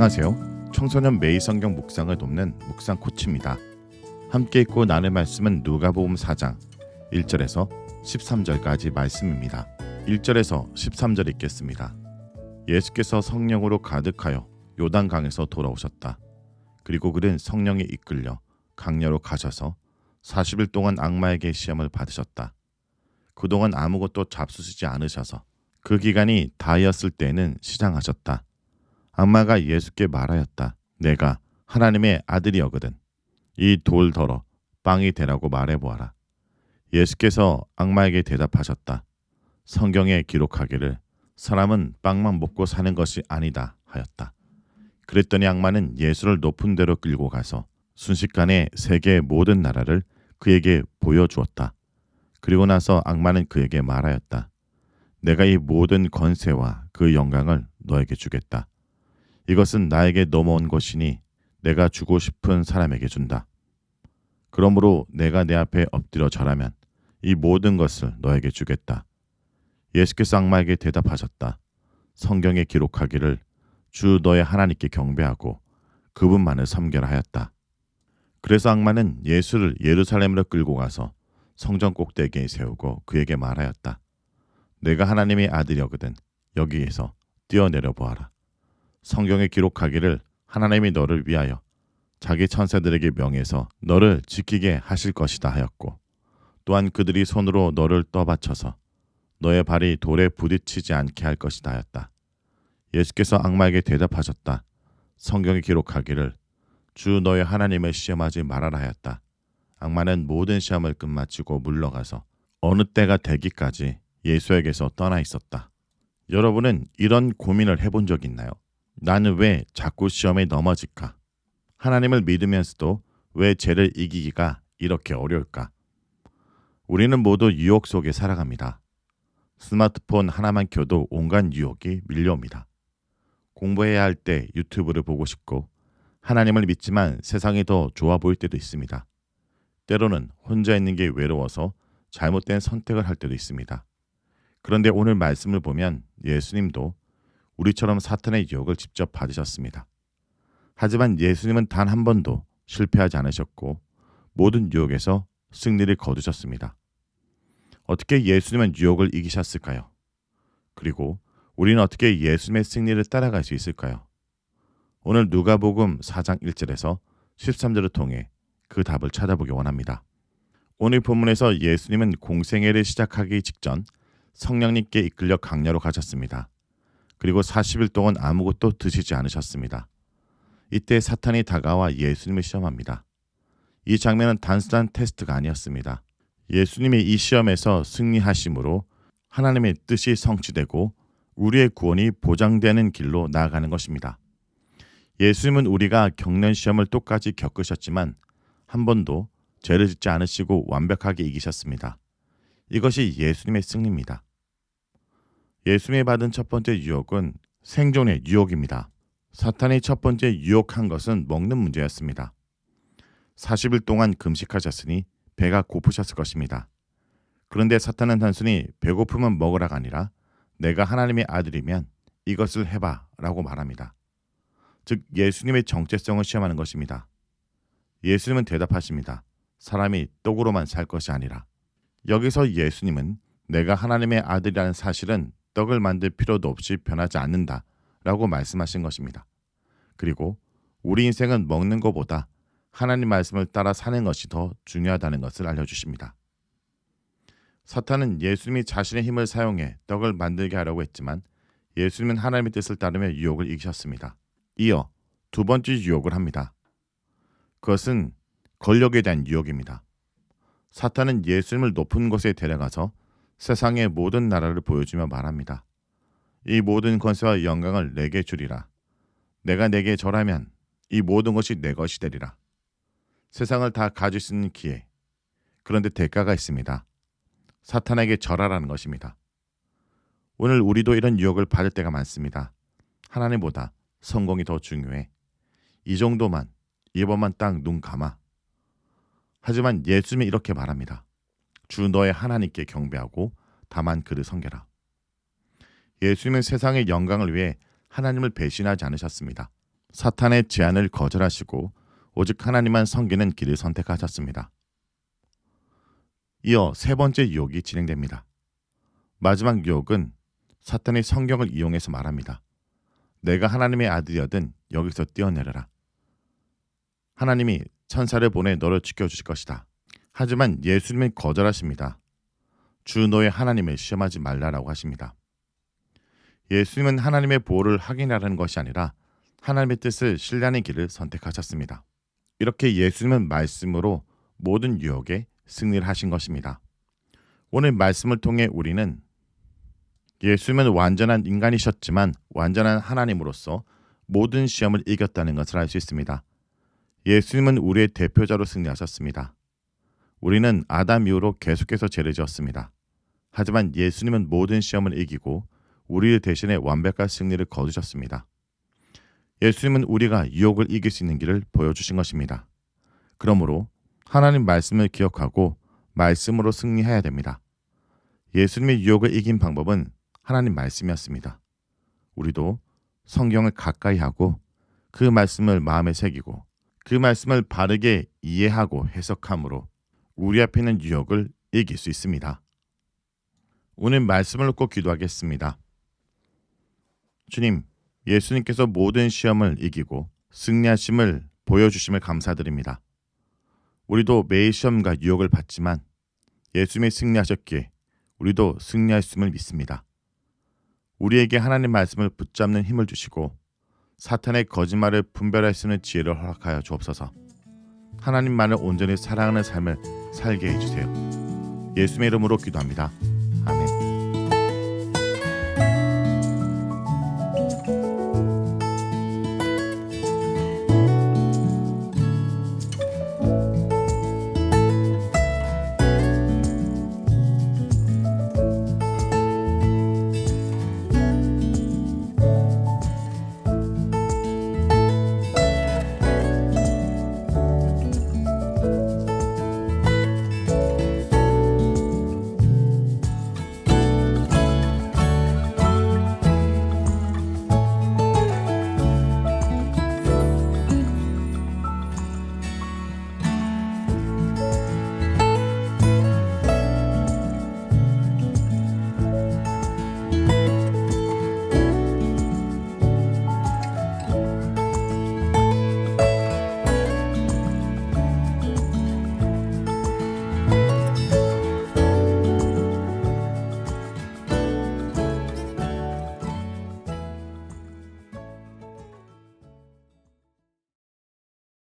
안녕하세요. 청소년 매일 성경 묵상을 돕는 묵상 코치입니다. 함께 읽고 나눌 말씀은 누가복음 4장 1절에서 13절까지 말씀입니다. 1절에서 13절 읽겠습니다. 예수께서 성령으로 가득하여 요단강에서 돌아오셨다. 그리고 그는 성령에 이끌려 강야로 가셔서 40일 동안 악마에게 시험을 받으셨다. 그동안 아무것도 잡수시지 않으셔서 그 기간이 다하였을 때에는 시장하셨다. 악마가 예수께 말하였다. 내가 하나님의 아들이여거든. 이 돌더러 빵이 되라고 말해보아라. 예수께서 악마에게 대답하셨다. 성경에 기록하기를 사람은 빵만 먹고 사는 것이 아니다 하였다. 그랬더니 악마는 예수를 높은 데로 끌고 가서 순식간에 세계의 모든 나라를 그에게 보여주었다. 그리고 나서 악마는 그에게 말하였다. 내가 이 모든 권세와 그 영광을 너에게 주겠다. 이것은 나에게 넘어온 것이니 내가 주고 싶은 사람에게 준다. 그러므로 내가 내 앞에 엎드려 절하면 이 모든 것을 너에게 주겠다. 예수께서 악마에게 대답하셨다. 성경에 기록하기를 주 너의 하나님께 경배하고 그분만을 섬겨라 하였다. 그래서 악마는 예수를 예루살렘으로 끌고 가서 성전 꼭대기에 세우고 그에게 말하였다. 내가 하나님의 아들이거든 여기에서 뛰어내려 보아라. 성경에 기록하기를 하나님이 너를 위하여 자기 천사들에게 명해서 너를 지키게 하실 것이다 하였고 또한 그들이 손으로 너를 떠받쳐서 너의 발이 돌에 부딪히지 않게 할 것이다 하였다. 예수께서 악마에게 대답하셨다. 성경에 기록하기를 주 너의 하나님을 시험하지 말아라 하였다. 악마는 모든 시험을 끝마치고 물러가서 어느 때가 되기까지 예수에게서 떠나 있었다. 여러분은 이런 고민을 해본 적 있나요? 나는 왜 자꾸 시험에 넘어질까? 하나님을 믿으면서도 왜 죄를 이기기가 이렇게 어려울까? 우리는 모두 유혹 속에 살아갑니다. 스마트폰 하나만 켜도 온갖 유혹이 밀려옵니다. 공부해야 할 때 유튜브를 보고 싶고 하나님을 믿지만 세상이 더 좋아 보일 때도 있습니다. 때로는 혼자 있는 게 외로워서 잘못된 선택을 할 때도 있습니다. 그런데 오늘 말씀을 보면 예수님도 우리처럼 사탄의 유혹을 직접 받으셨습니다. 하지만 예수님은 단 한 번도 실패하지 않으셨고 모든 유혹에서 승리를 거두셨습니다. 어떻게 예수님은 유혹을 이기셨을까요? 그리고 우리는 어떻게 예수님의 승리를 따라갈 수 있을까요? 오늘 누가복음 4장 1절에서 13절을 통해 그 답을 찾아보기 원합니다. 오늘 본문에서 예수님은 공생애를 시작하기 직전 성령님께 이끌려 강야로 가셨습니다. 그리고 40일 동안 아무것도 드시지 않으셨습니다. 이때 사탄이 다가와 예수님을 시험합니다. 이 장면은 단순한 테스트가 아니었습니다. 예수님이 이 시험에서 승리하심으로 하나님의 뜻이 성취되고 우리의 구원이 보장되는 길로 나아가는 것입니다. 예수님은 우리가 겪는 시험을 똑같이 겪으셨지만 한 번도 죄를 짓지 않으시고 완벽하게 이기셨습니다. 이것이 예수님의 승리입니다. 예수님이 받은 첫 번째 유혹은 생존의 유혹입니다. 사탄이 첫 번째 유혹한 것은 먹는 문제였습니다. 40일 동안 금식하셨으니 배가 고프셨을 것입니다. 그런데 사탄은 단순히 배고프면 먹으라가 아니라 내가 하나님의 아들이면 이것을 해봐 라고 말합니다. 즉 예수님의 정체성을 시험하는 것입니다. 예수님은 대답하십니다. 사람이 떡으로만 살 것이 아니라. 여기서 예수님은 내가 하나님의 아들이라는 사실은 떡을 만들 필요도 없이 변하지 않는다 라고 말씀하신 것입니다. 그리고 우리 인생은 먹는 것보다 하나님 말씀을 따라 사는 것이 더 중요하다는 것을 알려주십니다. 사탄은 예수님이 자신의 힘을 사용해 떡을 만들게 하려고 했지만 예수님은 하나님의 뜻을 따르며 유혹을 이기셨습니다. 이어 두 번째 유혹을 합니다. 그것은 권력에 대한 유혹입니다. 사탄은 예수님을 높은 곳에 데려가서 세상의 모든 나라를 보여주며 말합니다. 이 모든 권세와 영광을 내게 주리라. 내가 내게 절하면 이 모든 것이 내 것이 되리라. 세상을 다 가질 수 있는 기회. 그런데 대가가 있습니다. 사탄에게 절하라는 것입니다. 오늘 우리도 이런 유혹을 받을 때가 많습니다. 하나님보다 성공이 더 중요해. 이 정도만, 이번만 딱 눈 감아. 하지만 예수님이 이렇게 말합니다. 주 너의 하나님께 경배하고 다만 그를 섬겨라. 예수님은 세상의 영광을 위해 하나님을 배신하지 않으셨습니다. 사탄의 제안을 거절하시고 오직 하나님만 섬기는 길을 선택하셨습니다. 이어 세 번째 유혹이 진행됩니다. 마지막 유혹은 사탄이 성경을 이용해서 말합니다. 내가 하나님의 아들이거든 여기서 뛰어내려라. 하나님이 천사를 보내 너를 지켜주실 것이다. 하지만 예수님은 거절하십니다. 주 너의 하나님을 시험하지 말라라고 하십니다. 예수님은 하나님의 보호를 확인하려는 것이 아니라 하나님의 뜻을 신뢰하는 길을 선택하셨습니다. 이렇게 예수님은 말씀으로 모든 유혹에 승리를 하신 것입니다. 오늘 말씀을 통해 우리는 예수님은 완전한 인간이셨지만 완전한 하나님으로서 모든 시험을 이겼다는 것을 알 수 있습니다. 예수님은 우리의 대표자로 승리하셨습니다. 우리는 아담 이후로 계속해서 죄를 지었습니다. 하지만 예수님은 모든 시험을 이기고 우리 대신에 완벽한 승리를 거두셨습니다. 예수님은 우리가 유혹을 이길 수 있는 길을 보여주신 것입니다. 그러므로 하나님 말씀을 기억하고 말씀으로 승리해야 됩니다. 예수님의 유혹을 이긴 방법은 하나님 말씀이었습니다. 우리도 성경을 가까이 하고 그 말씀을 마음에 새기고 그 말씀을 바르게 이해하고 해석함으로 우리 앞에 있는 유혹을 이길 수 있습니다. 오늘 말씀을 놓고 기도하겠습니다. 주님, 예수님께서 모든 시험을 이기고 승리하심을 보여주심을 감사드립니다. 우리도 매일 시험과 유혹을 받지만 예수님이 승리하셨기에 우리도 승리할 수 있음을 믿습니다. 우리에게 하나님 말씀을 붙잡는 힘을 주시고 사탄의 거짓말을 분별할 수 있는 지혜를 허락하여 주옵소서. 하나님만을 온전히 사랑하는 삶을 살게 해주세요. 예수님의 이름으로 기도합니다. 아멘.